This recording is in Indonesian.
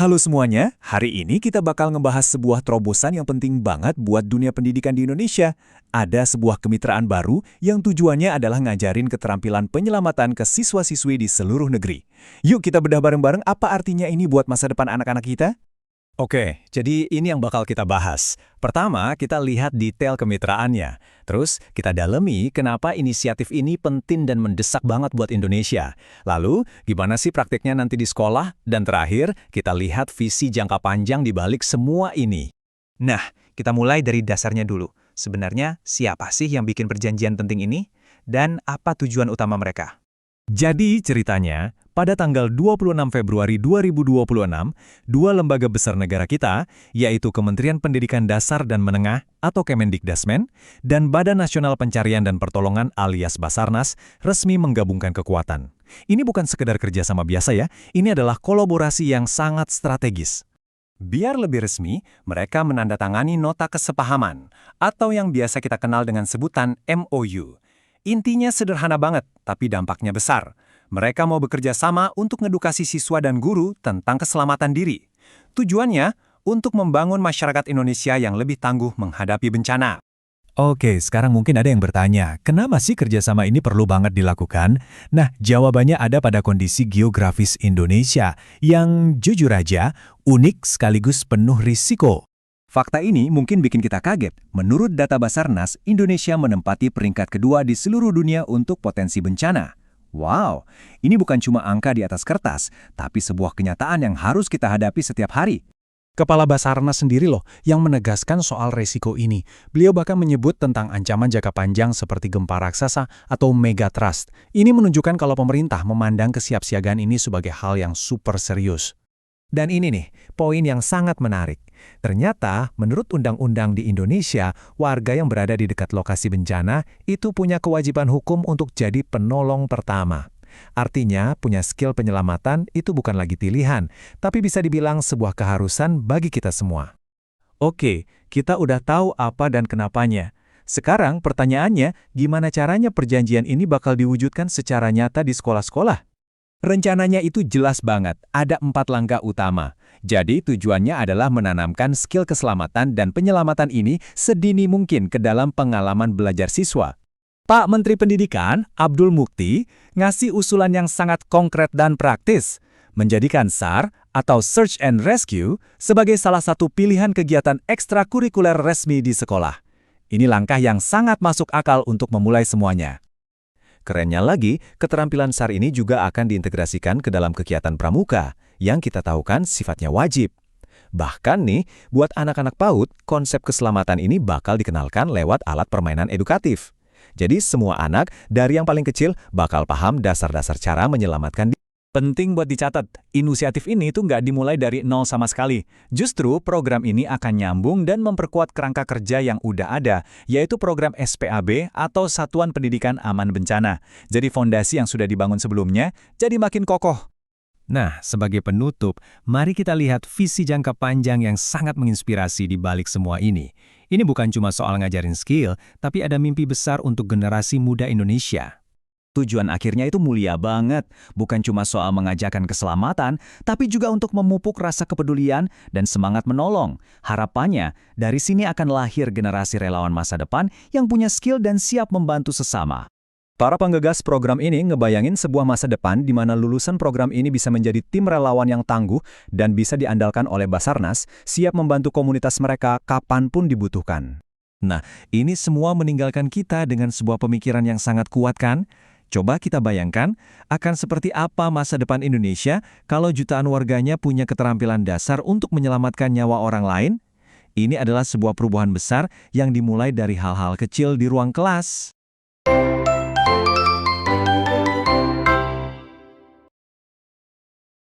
Halo semuanya, hari ini kita bakal ngebahas sebuah terobosan yang penting banget buat dunia pendidikan di Indonesia. Ada sebuah kemitraan baru yang tujuannya adalah ngajarin keterampilan penyelamatan ke siswa-siswi di seluruh negeri. Yuk kita bedah bareng-bareng apa artinya ini buat masa depan anak-anak kita? Oke, jadi ini yang bakal kita bahas. Pertama, kita lihat detail kemitraannya. Terus, kita dalemi kenapa inisiatif ini penting dan mendesak banget buat Indonesia. Lalu, gimana sih praktiknya nanti di sekolah? Dan terakhir, kita lihat visi jangka panjang di balik semua ini. Nah, kita mulai dari dasarnya dulu. Sebenarnya, siapa sih yang bikin perjanjian penting ini? Dan apa tujuan utama mereka? Jadi ceritanya, pada tanggal 26 Februari 2026, dua lembaga besar negara kita, yaitu Kementerian Pendidikan Dasar dan Menengah atau Kemendikdasmen, dan Badan Nasional Pencarian dan Pertolongan alias Basarnas, resmi menggabungkan kekuatan. Ini bukan sekedar kerjasama biasa ya, ini adalah kolaborasi yang sangat strategis. Biar lebih resmi, mereka menandatangani nota kesepahaman, atau yang biasa kita kenal dengan sebutan MOU. Intinya sederhana banget, tapi dampaknya besar. Mereka mau bekerja sama untuk ngedukasi siswa dan guru tentang keselamatan diri. Tujuannya, untuk membangun masyarakat Indonesia yang lebih tangguh menghadapi bencana. Oke, sekarang mungkin ada yang bertanya, kenapa sih kerjasama ini perlu banget dilakukan? Nah, jawabannya ada pada kondisi geografis Indonesia, yang jujur aja, unik sekaligus penuh risiko. Fakta ini mungkin bikin kita kaget. Menurut data Basarnas, Indonesia menempati peringkat kedua di seluruh dunia untuk potensi bencana. Wow, ini bukan cuma angka di atas kertas, tapi sebuah kenyataan yang harus kita hadapi setiap hari. Kepala Basarnas sendiri loh yang menegaskan soal resiko ini. Beliau bahkan menyebut tentang ancaman jangka panjang seperti gempa raksasa atau megatrust. Ini menunjukkan kalau pemerintah memandang kesiapsiagaan ini sebagai hal yang super serius. Dan ini nih, poin yang sangat menarik. Ternyata, menurut undang-undang di Indonesia, warga yang berada di dekat lokasi bencana itu punya kewajiban hukum untuk jadi penolong pertama. Artinya, punya skill penyelamatan itu bukan lagi pilihan, tapi bisa dibilang sebuah keharusan bagi kita semua. Oke, kita udah tahu apa dan kenapanya. Sekarang pertanyaannya, gimana caranya perjanjian ini bakal diwujudkan secara nyata di sekolah-sekolah? Rencananya itu jelas banget, ada 4 langkah utama. Jadi tujuannya adalah menanamkan skill keselamatan dan penyelamatan ini sedini mungkin ke dalam pengalaman belajar siswa. Pak Menteri Pendidikan, Abdul Mukti, ngasih usulan yang sangat konkret dan praktis, menjadikan SAR atau Search and Rescue sebagai salah satu pilihan kegiatan ekstrakurikuler resmi di sekolah. Ini langkah yang sangat masuk akal untuk memulai semuanya. Kerennya lagi, keterampilan SAR ini juga akan diintegrasikan ke dalam kegiatan pramuka, yang kita tahu kan sifatnya wajib. Bahkan nih, buat anak-anak PAUD, konsep keselamatan ini bakal dikenalkan lewat alat permainan edukatif. Jadi semua anak, dari yang paling kecil, bakal paham dasar-dasar cara menyelamatkan diri. Penting buat dicatat, inisiatif ini tuh nggak dimulai dari nol sama sekali. Justru program ini akan nyambung dan memperkuat kerangka kerja yang udah ada, yaitu program SPAB atau Satuan Pendidikan Aman Bencana. Jadi fondasi yang sudah dibangun sebelumnya, jadi makin kokoh. Nah, sebagai penutup, mari kita lihat visi jangka panjang yang sangat menginspirasi di balik semua ini. Ini bukan cuma soal ngajarin skill, tapi ada mimpi besar untuk generasi muda Indonesia. Tujuan akhirnya itu mulia banget, bukan cuma soal mengajarkan keselamatan, tapi juga untuk memupuk rasa kepedulian dan semangat menolong. Harapannya, dari sini akan lahir generasi relawan masa depan yang punya skill dan siap membantu sesama. Para penggagas program ini ngebayangin sebuah masa depan di mana lulusan program ini bisa menjadi tim relawan yang tangguh dan bisa diandalkan oleh Basarnas, siap membantu komunitas mereka kapanpun dibutuhkan. Nah, ini semua meninggalkan kita dengan sebuah pemikiran yang sangat kuat kan? Coba kita bayangkan, akan seperti apa masa depan Indonesia kalau jutaan warganya punya keterampilan dasar untuk menyelamatkan nyawa orang lain? Ini adalah sebuah perubahan besar yang dimulai dari hal-hal kecil di ruang kelas.